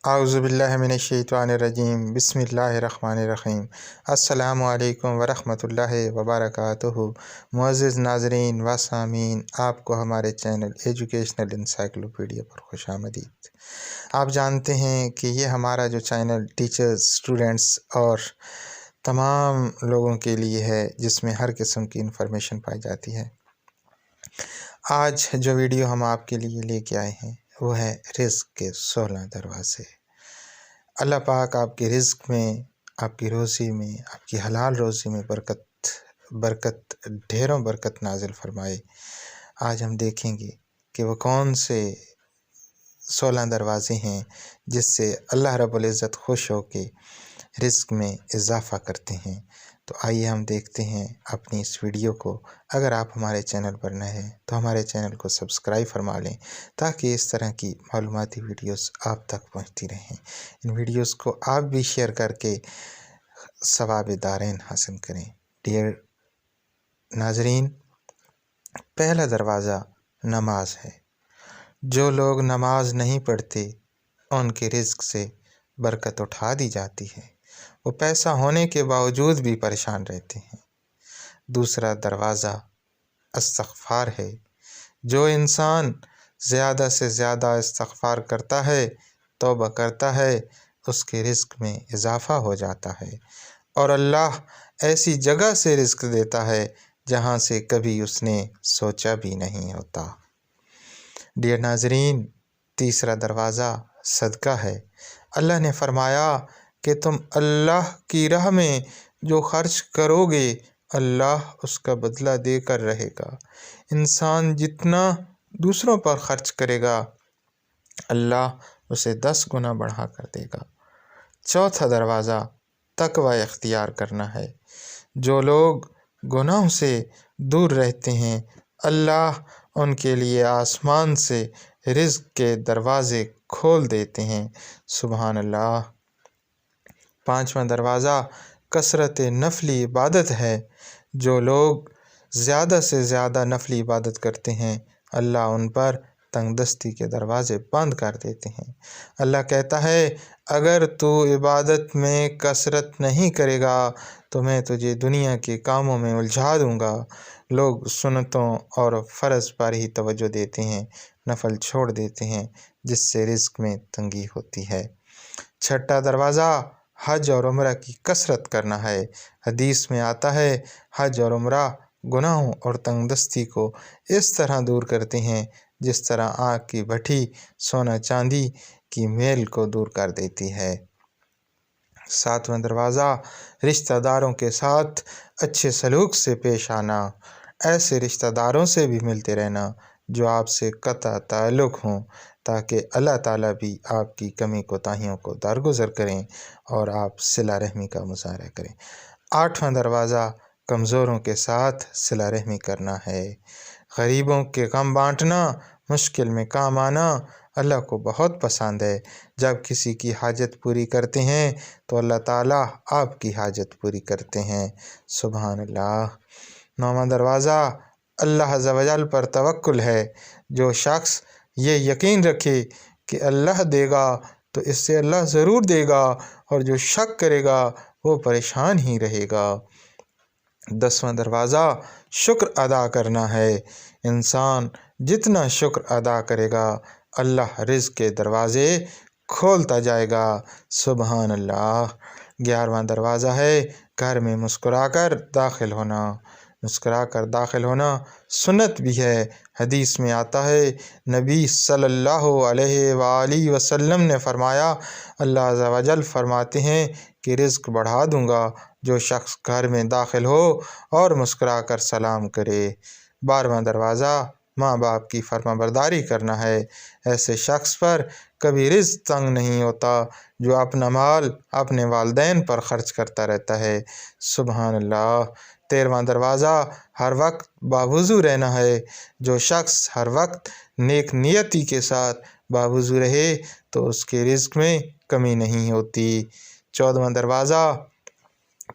आउज़ुबिल्लाहिमिनश्शैतानिर्रजीम बिस्मिल्लाहिर्रहमानिर्रहीम। अस्सलामु अलैकुम वरहमतुल्लाहि वबरकातुहू। मुअज़्ज़िज़ नाज़रीन व सामीन, आपको हमारे चैनल एजुकेशनल इंसाइक्लोपीडिया पर खुशामदीद। आप जानते हैं कि ये हमारा जो चैनल टीचर्स, स्टूडेंट्स और तमाम लोगों के लिए है, जिसमें हर किस्म की इन्फॉर्मेशन पाई जाती है। आज जो वीडियो हम आपके लिए लेके आए हैं वो है रिज़्क़ के 16 दरवाज़े। अल्लाह पाक आपके रिज़्क़ में, आपकी रोज़ी में, आपकी हलाल रोज़ी में बरकत ढेरों बरकत नाज़िल फरमाए। आज हम देखेंगे कि वो कौन से 16 दरवाज़े हैं जिससे अल्लाह रब्बुल इज़्ज़त खुश हो के रिज़्क़ में इजाफ़ा करते हैं। तो आइए हम देखते हैं अपनी इस वीडियो को। अगर आप हमारे चैनल पर नए हैं तो हमारे चैनल को सब्सक्राइब फरमा लें, ताकि इस तरह की मालूमाती वीडियोस आप तक पहुंचती रहें। इन वीडियोस को आप भी शेयर करके सवाब दारैन हासिल करें। डियर नाज़रीन, पहला दरवाज़ा नमाज है। जो लोग नमाज नहीं पढ़ते उनके रिज़्क़ से बरकत उठा दी जाती है। वो पैसा होने के बावजूद भी परेशान रहते हैं। दूसरा दरवाज़ा इस्तिग़फ़ार है। जो इंसान ज़्यादा से ज़्यादा इस्तिग़फ़ार करता है, तौबा करता है, उसके रिज़्क़ में इजाफ़ा हो जाता है और अल्लाह ऐसी जगह से रिज़्क़ देता है जहाँ से कभी उसने सोचा भी नहीं होता। डियर नाज़रीन, तीसरा दरवाज़ा सदका है। अल्लाह ने फरमाया कि तुम अल्लाह की राह में जो खर्च करोगे, अल्लाह उसका बदला देकर रहेगा। इंसान जितना दूसरों पर खर्च करेगा, अल्लाह उसे 10 गुना बढ़ा कर देगा। चौथा दरवाज़ा तक़वा इख्तियार करना है। जो लोग गुनाहों से दूर रहते हैं, अल्लाह उनके लिए आसमान से रिज़्क़ के दरवाज़े खोल देते हैं। सुबहान अल्लाह। पाँचवा दरवाज़ा कसरत नफली इबादत है। जो लोग ज़्यादा से ज़्यादा नफली इबादत करते हैं, अल्लाह उन पर तंगदस्ती के दरवाज़े बंद कर देते हैं। अल्लाह कहता है, अगर तू इबादत में कसरत नहीं करेगा तो मैं तुझे दुनिया के कामों में उलझा दूँगा। लोग सुन्नतों और फ़र्ज़ पर ही तवज्जो देते हैं, नफल छोड़ देते हैं, जिससे रिज़्क़ में तंगी होती है। छठा दरवाज़ा हज और उम्रा की कसरत करना है। हदीस में आता है, हज और उम्रा गुनाहों और तंगदस्ती को इस तरह दूर करते हैं जिस तरह आग की भट्ठी सोना चांदी की मेल को दूर कर देती है। सातवां दरवाज़ा रिश्तेदारों के साथ अच्छे सलूक से पेश आना। ऐसे रिश्तेदारों से भी मिलते रहना जो आपसे कता ताल्लुक़ हों, ताकि अल्लाह ताला भी आपकी कमी कोताहियों को दरगुज़र करें और आप सिला रहमी का मुज़ाहरा करें। आठवां दरवाज़ा कमज़ोरों के साथ सिला रहमी करना है। गरीबों के गम बाँटना, मुश्किल में काम आना अल्लाह को बहुत पसंद है। जब किसी की हाजत पूरी करते हैं तो अल्लाह ताला आपकी हाजत पूरी करते हैं। सुभान अल्लाह। नौवां दरवाज़ा अल्लाह अज़्ज़ा व जल पर तवक्कुल है। जो शख्स ये यकीन रखे कि अल्लाह देगा तो इससे अल्लाह ज़रूर देगा, और जो शक करेगा वो परेशान ही रहेगा। 10वां दरवाज़ा शुक्र अदा करना है। इंसान जितना शुक्र अदा करेगा, अल्लाह रिज़्क़ के दरवाज़े खोलता जाएगा। सुबहान अल्लाह। 11वां दरवाज़ा है घर में मुस्कुराकर दाखिल होना। मुस्कुराकर दाखिल होना सुन्नत भी है। हदीस में आता है, नबी सल्लल्लाहु अलैहि वसल्लम ने फरमाया, अल्लाह अज़्ज़ा व जल फरमाते हैं कि रिज़्क़ बढ़ा दूँगा जो शख्स घर में दाखिल हो और मुस्कुराकर सलाम करे। 12वां दरवाज़ा माँ बाप की फरमाबरदारी करना है। ऐसे शख्स पर कभी रिज़्क़ तंग नहीं होता जो अपना माल अपने वालिदैन पर ख़र्च करता रहता है। सुबहान अल्लाह। 13वां दरवाज़ा हर वक्त बावुज़ू रहना है। जो शख्स हर वक्त नेक नियति के साथ बावुज़ू रहे तो उसके रिज़्क़ में कमी नहीं होती। 14वां दरवाज़ा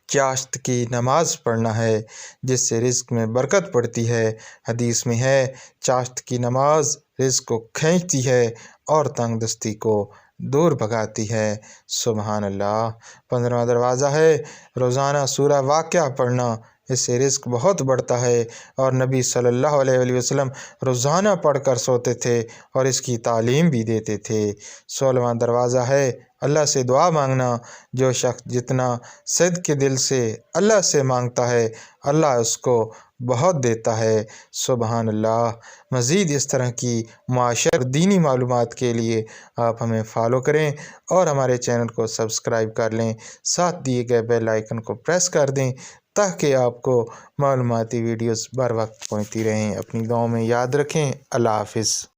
चाश्त की नमाज़ पढ़ना है, जिससे रिज़्क़ में बरकत पड़ती है। हदीस में है, चाश्त की नमाज रिज़्क़ को खींचती है और तंगदस्ती को دور بھگاتی ہے۔ سبحان اللہ۔ 15واں دروازہ ہے روزانہ سورہ واقعہ پڑھنا، اس سے رزق بہت بڑھتا ہے، اور نبی صلی اللہ علیہ وآلہ وسلم روزانہ پڑھ کر سوتے تھے اور اس کی تعلیم بھی دیتے تھے۔ 16واں دروازہ ہے اللہ سے دعا مانگنا، جو شخص جتنا صدق کے دل سے اللہ سے مانگتا ہے اللہ اس کو بہت دیتا ہے۔ سبحان اللہ۔ مزید اس طرح کی معاشر دینی معلومات کے لیے آپ ہمیں فالو کریں اور ہمارے چینل کو سبسکرائب کر لیں، ساتھ دیے گئے بیل آئیکن کو پریس کر دیں تاکہ آپ کو معلوماتی ویڈیوز بر وقت پہنچتی رہیں۔ اپنی دعاؤں میں یاد رکھیں۔ اللہ حافظ۔